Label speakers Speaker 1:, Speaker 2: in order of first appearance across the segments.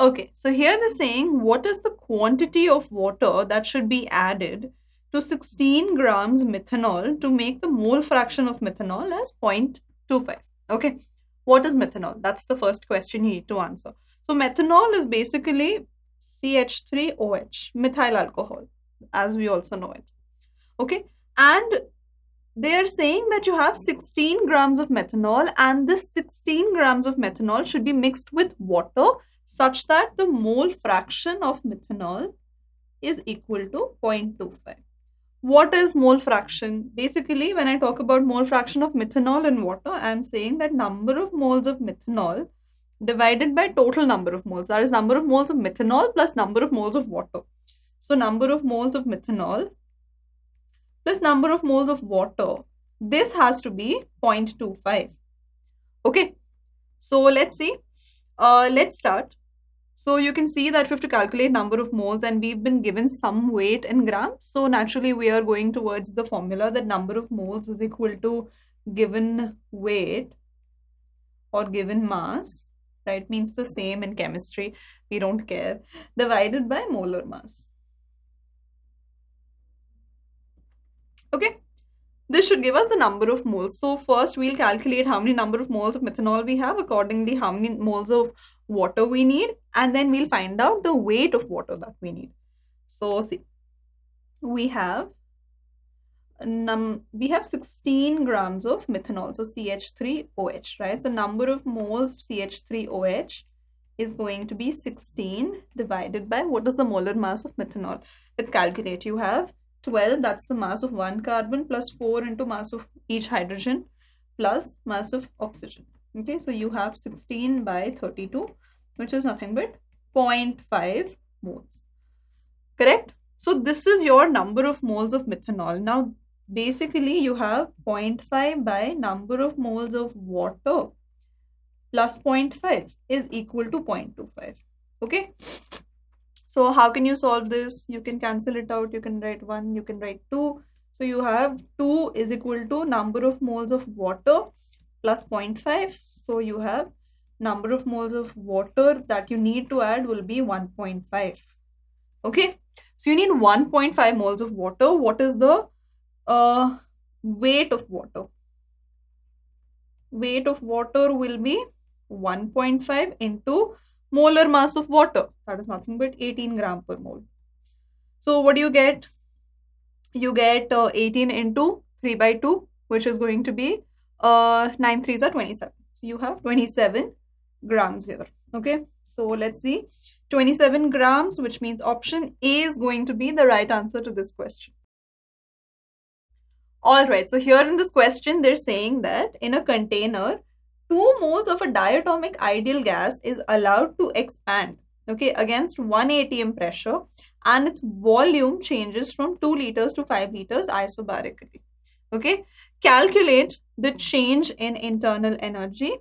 Speaker 1: Okay, so here they're saying what is the quantity of water that should be added to 16 grams methanol to make the mole fraction of methanol as 0.25. Okay, what is methanol? That's the first question you need to answer. So, methanol is basically CH3OH, methyl alcohol, as we also know it. Okay, and they are saying that you have 16 grams of methanol, and this 16 grams of methanol should be mixed with water such that the mole fraction of methanol is equal to 0.25. What is mole fraction? Basically, when I talk about mole fraction of methanol in water, I am saying that number of moles of methanol divided by total number of moles. That is number of moles of methanol plus number of moles of water. So number of moles of methanol plus number of moles of water. This has to be 0.25. Okay, so let's see. Let's start. So you can see that we have to calculate number of moles and we've been given some weight in grams. So naturally we are going towards the formula that number of moles is equal to given weight or given mass, right? Means the same in chemistry. We don't care. Divided by molar mass. Okay. This should give us the number of moles. So first we'll calculate how many number of moles of methanol we have, accordingly how many moles of water we need, and then we'll find out the weight of water that we need. So see, we have 16 grams of methanol, so CH3OH, right? So number of moles of CH3OH is going to be 16 divided by what is the molar mass of methanol. Let's calculate. You have 12, that's the mass of one carbon, plus 4 into mass of each hydrogen plus mass of oxygen. Okay, so you have 16 by 32, which is nothing but 0.5 moles. Correct? So this is your number of moles of methanol. Now, basically, you have 0.5 by number of moles of water plus 0.5 is equal to 0.25. Okay? So how can you solve this? You can cancel it out. You can write 1, you can write 2. So you have 2 is equal to number of moles of water plus 0.5. So you have number of moles of water that you need to add will be 1.5. Okay. So you need 1.5 moles of water. What is the weight of water? Weight of water will be 1.5 into molar mass of water. That is nothing but 18 gram per mole. So what do you get? You get 18 into 3 by 2, which is going to be 9 threes are 27. So you have 27 grams here. Okay, so let's see. 27 grams, which means option A is going to be the right answer to this question. All right, so here in this question, they're saying that in a container, 2 moles of a diatomic ideal gas is allowed to expand, okay, against 1 atm pressure, and its volume changes from 2 liters to 5 liters isobarically. Okay, calculate the change in internal energy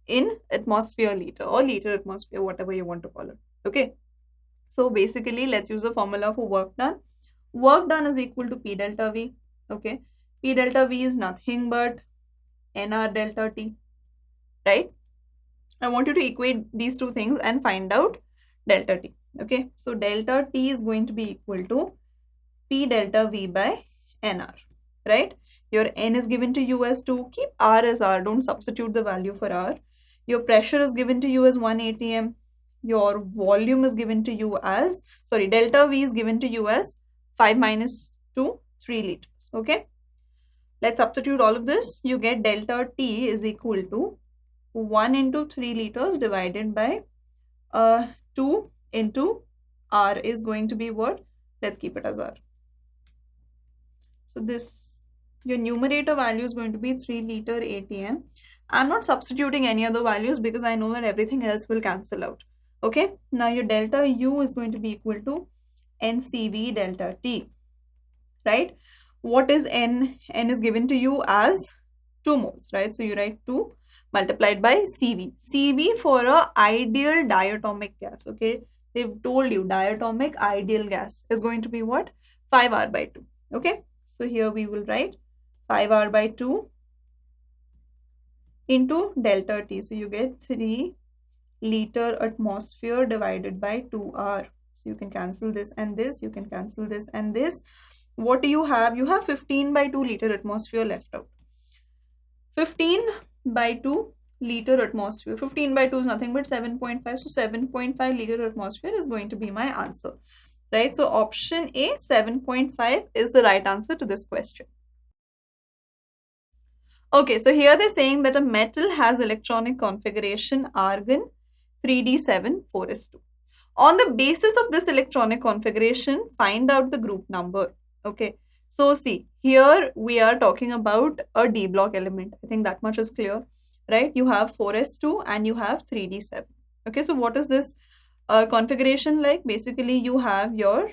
Speaker 1: in atmosphere liter or liter atmosphere, whatever you want to call it. Okay, so basically, let's use the formula for work done. Work done is equal to P delta V. Okay, P delta V is nothing but nR delta T, right? I want you to equate these two things and find out delta T. Okay, so delta T is going to be equal to P delta V by nR, right? Your N is given to you as 2. Keep R as R. Don't substitute the value for R. Your pressure is given to you as 1 atm. Your volume is given to you as, sorry, delta V is given to you as 5 minus 2, 3 liters. Okay. Let's substitute all of this. You get delta T is equal to 1 into 3 liters divided by 2 into R is going to be what? Let's keep it as R. So this, your numerator value is going to be 3 liter atm. I'm not substituting any other values because I know that everything else will cancel out. Okay, now your delta U is going to be equal to NCV delta T, right? What is N? N is given to you as 2 moles, right? So you write 2 multiplied by CV. CV for a ideal diatomic gas, okay? They've told you diatomic ideal gas is going to be what? 5R by 2, okay? So here we will write 5R by 2 into delta T. So you get 3 liter atmosphere divided by 2R. So you can cancel this and this, you can cancel this and this. What do you have? You have 15 by 2 liter atmosphere left out. 15 by 2 liter atmosphere. 15 by 2 is nothing but 7.5. So 7.5 liter atmosphere is going to be my answer. Right? So option A, 7.5 is the right answer to this question. Okay, so here they're saying that a metal has electronic configuration argon 3d7 4s2. On the basis of this electronic configuration, find out the group number. Okay, so see, here we are talking about a d block element. I think that much is clear, right? You have 4s2 and you have 3d7. Okay, so what is this configuration like? Basically, you have your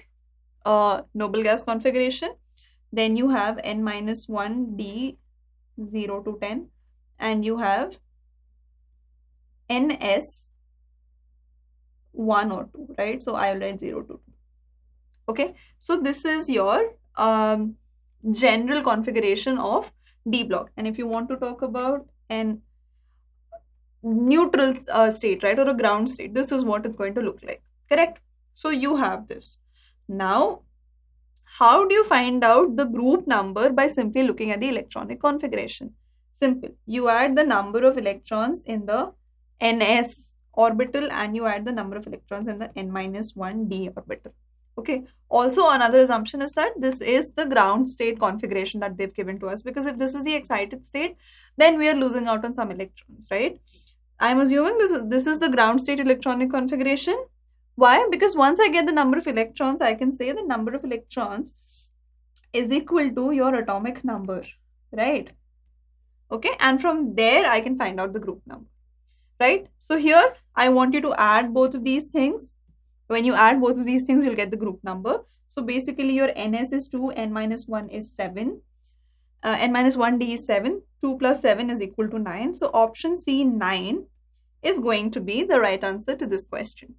Speaker 1: noble gas configuration, then you have n minus 1 d 0 to 10, and you have ns 1 or 2, right? So I will write 0 to 2. Okay, so this is your general configuration of d block. And if you want to talk about an neutral state, right, or a ground state, this is what it's going to look like, correct? So you have this. Now, how do you find out the group number? By simply looking at the electronic configuration. Simple. You add the number of electrons in the ns orbital and you add the number of electrons in the n minus 1 d orbital. Okay. Also, another assumption is that this is the ground state configuration that they've given to us, because if this is the excited state, then we are losing out on some electrons, right? I'm assuming this is the ground state electronic configuration. Why? Because once I get the number of electrons, I can say the number of electrons is equal to your atomic number, right? Okay, and from there I can find out the group number, right? So here I want you to add both of these things. When you add both of these things, you'll get the group number. So basically your ns is 2, n minus 1 is 7, n minus 1d is 7, 2 plus 7 is equal to 9. So option C, 9, is going to be the right answer to this question.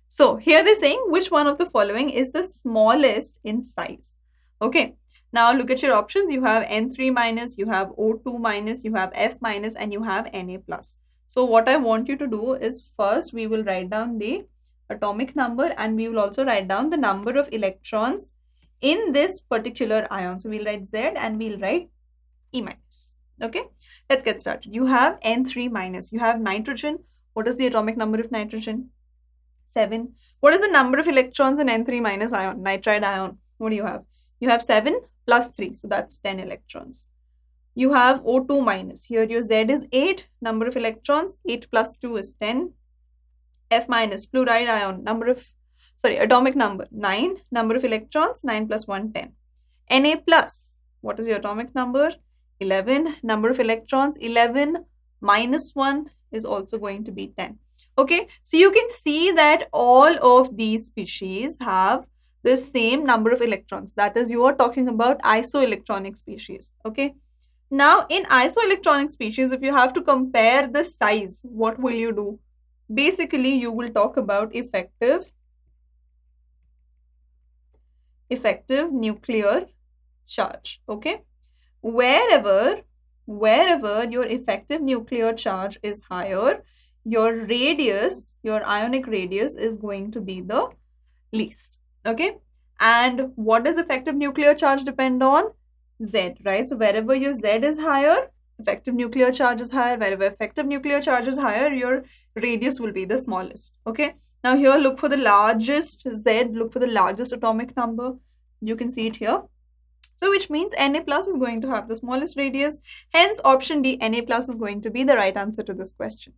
Speaker 1: So here they're saying which one of the following is the smallest in size. Okay, now look at your options. You have N3 minus, you have O2 minus, you have F minus, and you have Na plus. So what I want you to do is, first we will write down the atomic number and we will also write down the number of electrons in this particular ion. So we'll write Z and we'll write E minus. Okay, let's get started. You have N3 minus, you have nitrogen. What is the atomic number of nitrogen? 7. What is the number of electrons in N3 minus ion, nitride ion? What do you have? You have 7 plus 3, so that's 10 electrons. You have O2 minus. Here your Z is 8, number of electrons, 8 plus 2 is 10. F minus, fluoride ion, atomic number, 9, number of electrons, 9 plus 1, 10. Na plus, what is your atomic number? 11, number of electrons, 11 minus 1 is also going to be 10. Okay, so you can see that all of these species have the same number of electrons. That is, you are talking about isoelectronic species. Okay, now in isoelectronic species, if you have to compare the size, what will you do? Basically, you will talk about effective nuclear charge. Okay, wherever your effective nuclear charge is higher, your radius, your ionic radius is going to be the least. Okay, and what does effective nuclear charge depend on? Z, right? So wherever your Z is higher, effective nuclear charge is higher. Wherever effective nuclear charge is higher, your radius will be the smallest. Okay, now here look for the largest Z, look for the largest atomic number. You can see it here. So which means Na plus is going to have the smallest radius. Hence option D, Na plus, is going to be the right answer to this question.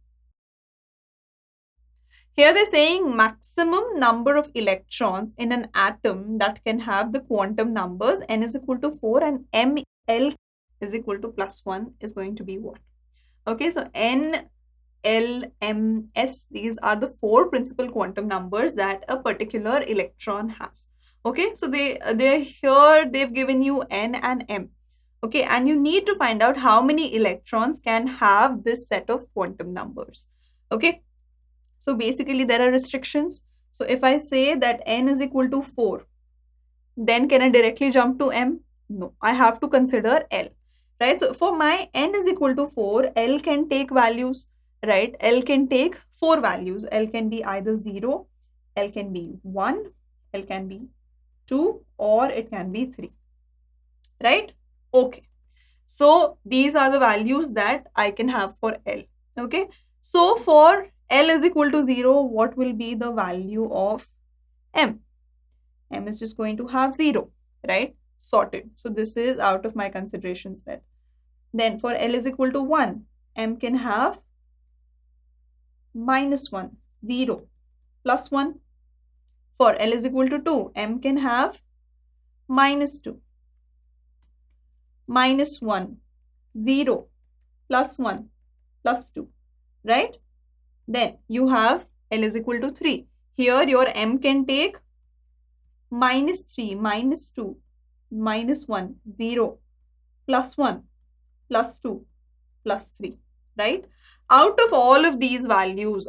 Speaker 1: Here they're saying maximum number of electrons in an atom that can have the quantum numbers n is equal to 4 and ml is equal to plus 1 is going to be what? Okay, so n, l, m, s, these are the 4 principal quantum numbers that a particular electron has. Okay, so they've given you n and m. Okay, and you need to find out how many electrons can have this set of quantum numbers. Okay, so basically there are restrictions. So if I say that n is equal to 4, then can I directly jump to m? No, I have to consider l, right? So for my n is equal to 4, l can take values. right, L can take 4 values. L can be either 0, L can be 1, L can be 2, or it can be 3, right? Okay. So these are the values that I can have for L. Okay. So for L is equal to 0, what will be the value of M? M is just going to have 0, right? Sorted. So this is out of my consideration set. Then for L is equal to 1, M can have -1, 0, +1. For L is equal to 2, M can have -2, -1, 0, +1, +2, right? Then you have L is equal to 3. Here your M can take -3, -2, -1, 0, +1, +2, +3, right? Out of all of these values,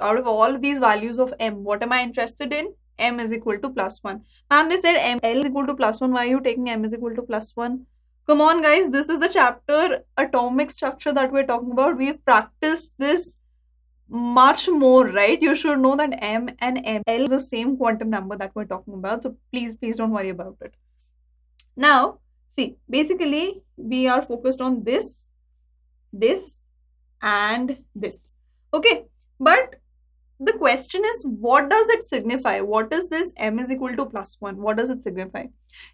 Speaker 1: of M, what am I interested in? M is equal to +1. Ma'am, they said L is equal to +1. Why are you taking M is equal to +1? Come on, guys. This is the chapter atomic structure that we're talking about. We've practiced this much more, right? You should know that M and L is the same quantum number that we're talking about. So please don't worry about it. Now, see, basically, we are focused on this, and this. Okay, but the question is, what does it signify? What is this M is equal to +1? What does it signify?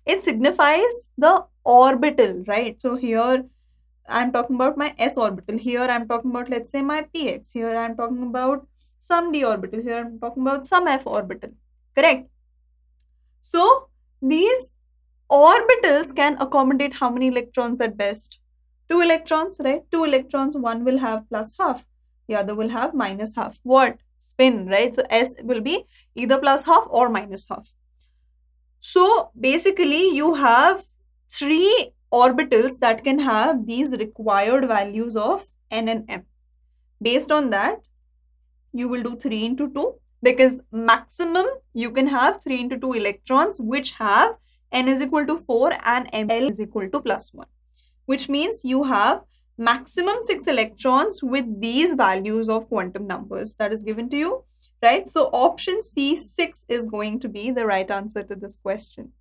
Speaker 1: It signifies the orbital, right? So here I'm talking about my s orbital. Here I'm talking about, let's say, my px. Here I'm talking about some d orbital. Here I'm talking about some f orbital. Correct? So these orbitals can accommodate how many electrons at best? 2 electrons, right? 2 electrons, one will have +½ the other will have -½ What? Spin, right? So s will be either +½ or -½ So basically you have 3 orbitals that can have these required values of n and m. Based on that, you will do 3 into 2, because maximum you can have 3 into 2 electrons which have n is equal to 4 and ml is equal to +1, which means you have maximum 6 electrons with these values of quantum numbers that is given to you, right? So option C, 6, is going to be the right answer to this question.